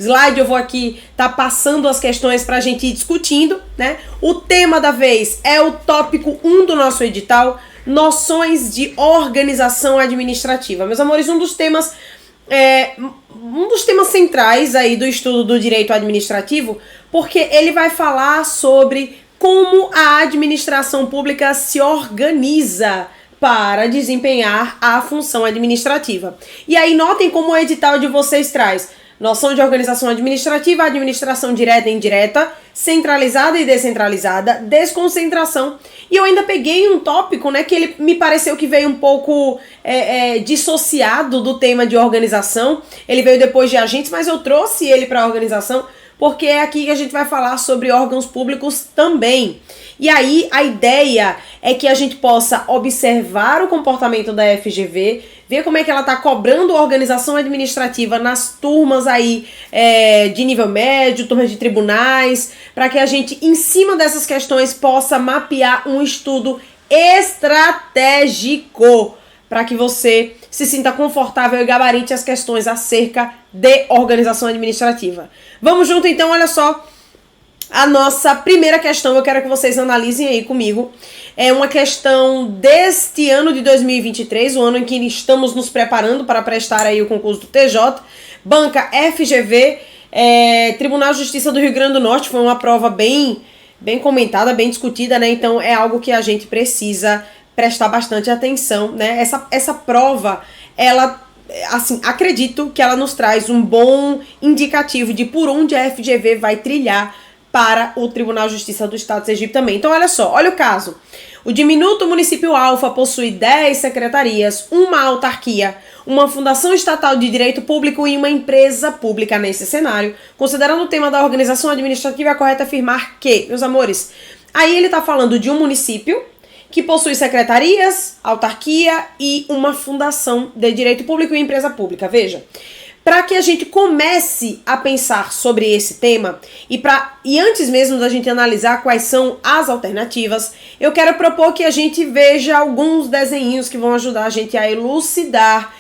slide eu vou aqui passando as questões para a gente ir discutindo, né? O tema da vez é o tópico 1 do nosso edital, noções de organização administrativa. Meus amores, um dos temas centrais aí do estudo do direito administrativo, porque ele vai falar sobre como a administração pública se organiza para desempenhar a função administrativa. E aí notem como o edital de vocês traz noção de organização administrativa, administração direta e indireta, centralizada e descentralizada, desconcentração. E eu ainda peguei um tópico, né, que ele me pareceu que veio um pouco dissociado do tema de organização. Ele veio depois de agentes, mas eu trouxe ele para a organização, porque é aqui que a gente vai falar sobre órgãos públicos também. E aí a ideia é que a gente possa observar o comportamento da FGV, ver como é que ela está cobrando organização administrativa nas turmas aí de nível médio, turmas de tribunais, para que a gente, em cima dessas questões, possa mapear um estudo estratégico, para que você se sinta confortável e gabarite as questões acerca de organização administrativa. Vamos junto então, olha só. A nossa primeira questão, eu quero que vocês analisem aí comigo. É uma questão deste ano de 2023, o ano em que estamos nos preparando para prestar aí o concurso do TJ. Banca FGV, Tribunal de Justiça do Rio Grande do Norte, foi uma prova bem comentada, bem discutida, né? Então é algo que a gente precisa prestar bastante atenção, né? Essa prova, ela, assim, acredito que ela nos traz um bom indicativo de por onde a FGV vai trilhar para o Tribunal de Justiça do Estado de Sergipe também. Então, olha só, olha o caso. O diminuto município Alfa possui 10 secretarias, uma autarquia, uma fundação estatal de direito público e uma empresa pública nesse cenário. Considerando o tema da organização administrativa, é correto afirmar que, meus amores, aí ele está falando de um município que possui secretarias, autarquia e uma fundação de direito público e empresa pública. Veja. Para que a gente comece a pensar sobre esse tema e antes mesmo da gente analisar quais são as alternativas, eu quero propor que a gente veja alguns desenhinhos que vão ajudar a gente a elucidar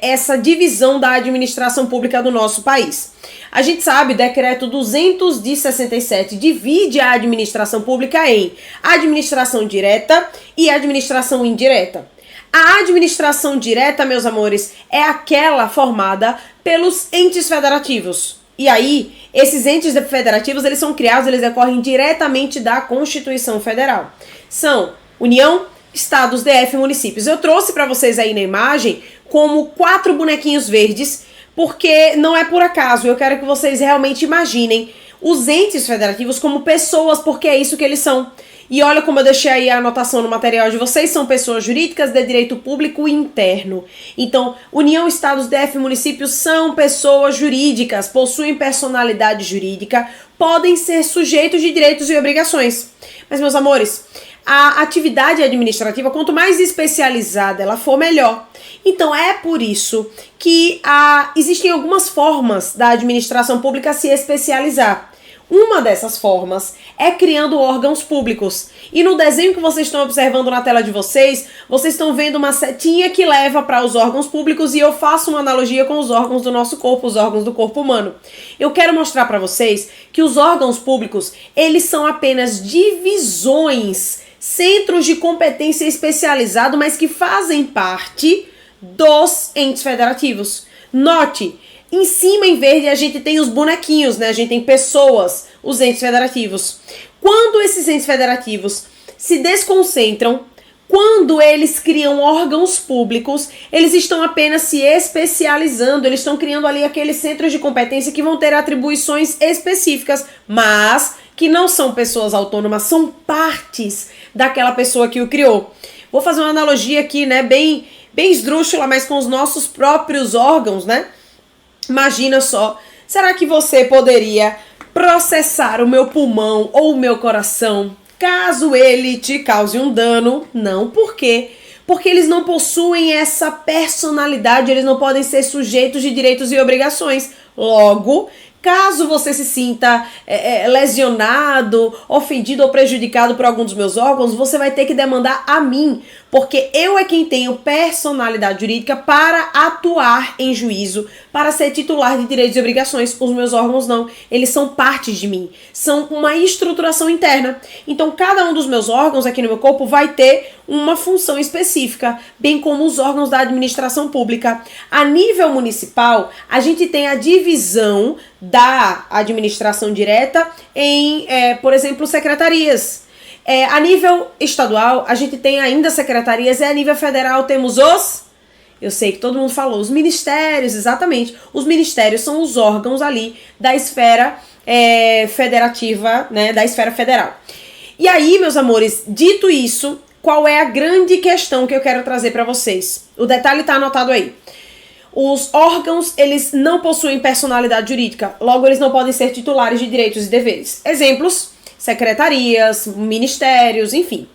essa divisão da administração pública do nosso país. A gente sabe, o decreto 200 de 67 divide a administração pública em administração direta e administração indireta. A administração direta, meus amores, é aquela formada pelos entes federativos. E aí, esses entes federativos, eles são criados, eles decorrem diretamente da Constituição Federal. São União, Estados, DF e municípios. Eu trouxe para vocês aí na imagem como 4 bonequinhos verdes, porque não é por acaso. Eu quero que vocês realmente imaginem os entes federativos como pessoas, porque é isso que eles são. E olha como eu deixei aí a anotação no material de vocês, são pessoas jurídicas de direito público interno. Então, União, Estados, DF e municípios são pessoas jurídicas, possuem personalidade jurídica, podem ser sujeitos de direitos e obrigações. Mas, meus amores, a atividade administrativa, quanto mais especializada ela for, melhor. Então, é por isso que existem algumas formas da administração pública se especializar. Uma dessas formas é criando órgãos públicos. E no desenho que vocês estão observando na tela de vocês estão vendo uma setinha que leva para os órgãos públicos e eu faço uma analogia com os órgãos do nosso corpo, os órgãos do corpo humano. Eu quero mostrar para vocês que os órgãos públicos, eles são apenas divisões, centros de competência especializado, mas que fazem parte dos entes federativos. Note, em cima, em verde, a gente tem os bonequinhos, né? A gente tem pessoas, os entes federativos. Quando esses entes federativos se desconcentram, quando eles criam órgãos públicos, eles estão apenas se especializando, eles estão criando ali aqueles centros de competência que vão ter atribuições específicas, mas que não são pessoas autônomas, são partes daquela pessoa que o criou. Vou fazer uma analogia aqui, né? Bem esdrúxula, mas com os nossos próprios órgãos, né? Imagina só, será que você poderia processar o meu pulmão ou o meu coração caso ele te cause um dano? Não, por quê? Porque eles não possuem essa personalidade, eles não podem ser sujeitos de direitos e obrigações. Logo, caso você se sinta lesionado, ofendido ou prejudicado por algum dos meus órgãos, você vai ter que demandar a mim, porque eu é quem tenho personalidade jurídica para atuar em juízo, para ser titular de direitos e obrigações. Os meus órgãos não, eles são partes de mim, são uma estruturação interna. Então, cada um dos meus órgãos aqui no meu corpo vai ter uma função específica, bem como os órgãos da administração pública. A nível municipal, a gente tem a divisão da administração direta em, por exemplo, secretarias. A nível estadual, a gente tem ainda secretarias, e a nível federal temos eu sei que todo mundo falou, os ministérios, exatamente. Os ministérios são os órgãos ali da esfera federativa, né, da esfera federal. E aí, meus amores, dito isso, qual é a grande questão que eu quero trazer para vocês? O detalhe está anotado aí. Os órgãos, eles não possuem personalidade jurídica, logo eles não podem ser titulares de direitos e deveres. Exemplos: secretarias, ministérios, enfim.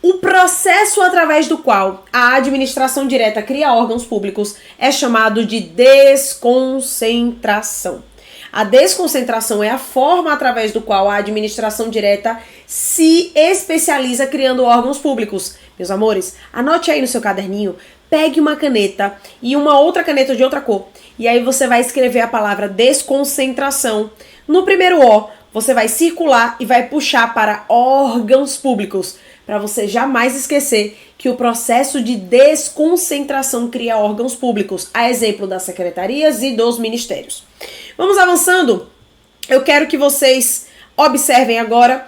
O processo através do qual a administração direta cria órgãos públicos é chamado de desconcentração. A desconcentração é a forma através do qual a administração direta se especializa criando órgãos públicos. Meus amores, anote aí no seu caderninho, pegue uma caneta e uma outra caneta de outra cor. E aí você vai escrever a palavra desconcentração. No primeiro O, você vai circular e vai puxar para órgãos públicos, para você jamais esquecer que o processo de desconcentração cria órgãos públicos, a exemplo das secretarias e dos ministérios. Vamos avançando? Eu quero que vocês observem agora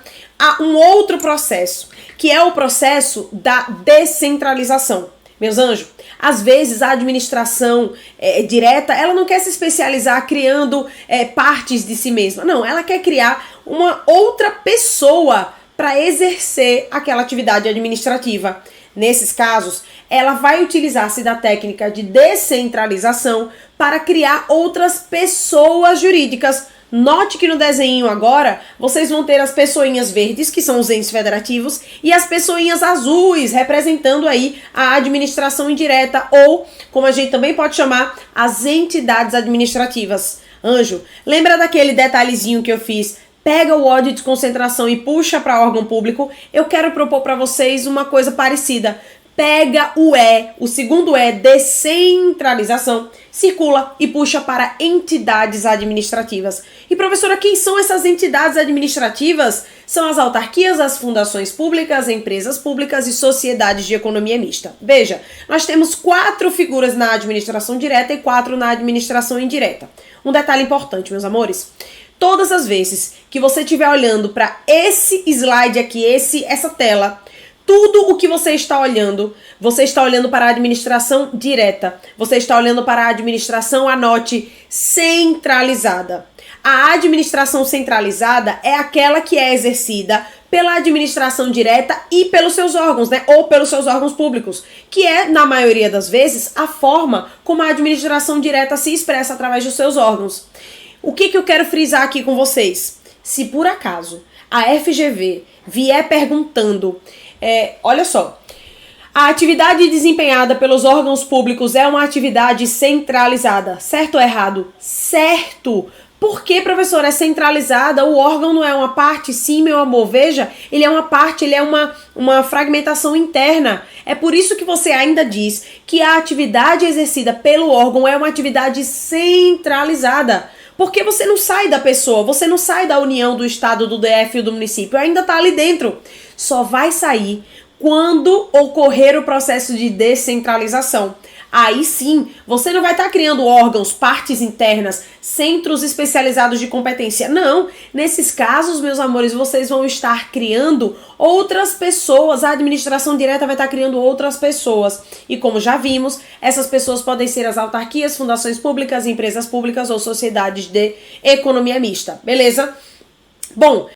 um outro processo, que é o processo da descentralização. Meus anjos, às vezes a administração direta, ela não quer se especializar criando partes de si mesma. Não, ela quer criar uma outra pessoa para exercer aquela atividade administrativa. Nesses casos, ela vai utilizar-se da técnica de descentralização para criar outras pessoas jurídicas. Note que no desenho agora, vocês vão ter as pessoinhas verdes, que são os entes federativos, e as pessoinhas azuis, representando aí a administração indireta, ou, como a gente também pode chamar, as entidades administrativas. Anjo, lembra daquele detalhezinho que eu fiz? Pega o O de desconcentração e puxa para órgão público. Eu quero propor para vocês uma coisa parecida. Pega o segundo E, descentralização, circula e puxa para entidades administrativas. E professora, quem são essas entidades administrativas? São as autarquias, as fundações públicas, empresas públicas e sociedades de economia mista. Veja, nós temos 4 figuras na administração direta e 4 na administração indireta. Um detalhe importante, meus amores. Todas as vezes que você estiver olhando para esse slide aqui, essa tela, tudo o que você está olhando para a administração direta. Você está olhando para a administração, anote, centralizada. A administração centralizada é aquela que é exercida pela administração direta e pelos seus órgãos, né? Ou pelos seus órgãos públicos, que é, na maioria das vezes, a forma como a administração direta se expressa através dos seus órgãos. O que eu quero frisar aqui com vocês? Se por acaso a FGV vier perguntando, olha só, a atividade desempenhada pelos órgãos públicos é uma atividade centralizada, certo ou errado? Certo! Por que, professor, é centralizada? O órgão não é uma parte? Sim, meu amor, veja, ele é uma parte, ele é uma fragmentação interna. É por isso que você ainda diz que a atividade exercida pelo órgão é uma atividade centralizada. Porque você não sai da pessoa, você não sai da união do estado, do DF e do município, ainda tá ali dentro. Só vai sair quando ocorrer o processo de descentralização. Aí sim, você não vai estar criando órgãos, partes internas, centros especializados de competência. Não, nesses casos, meus amores, vocês vão estar criando outras pessoas. A administração direta vai estar criando outras pessoas. E como já vimos, essas pessoas podem ser as autarquias, fundações públicas, empresas públicas ou sociedades de economia mista. Beleza? Bom...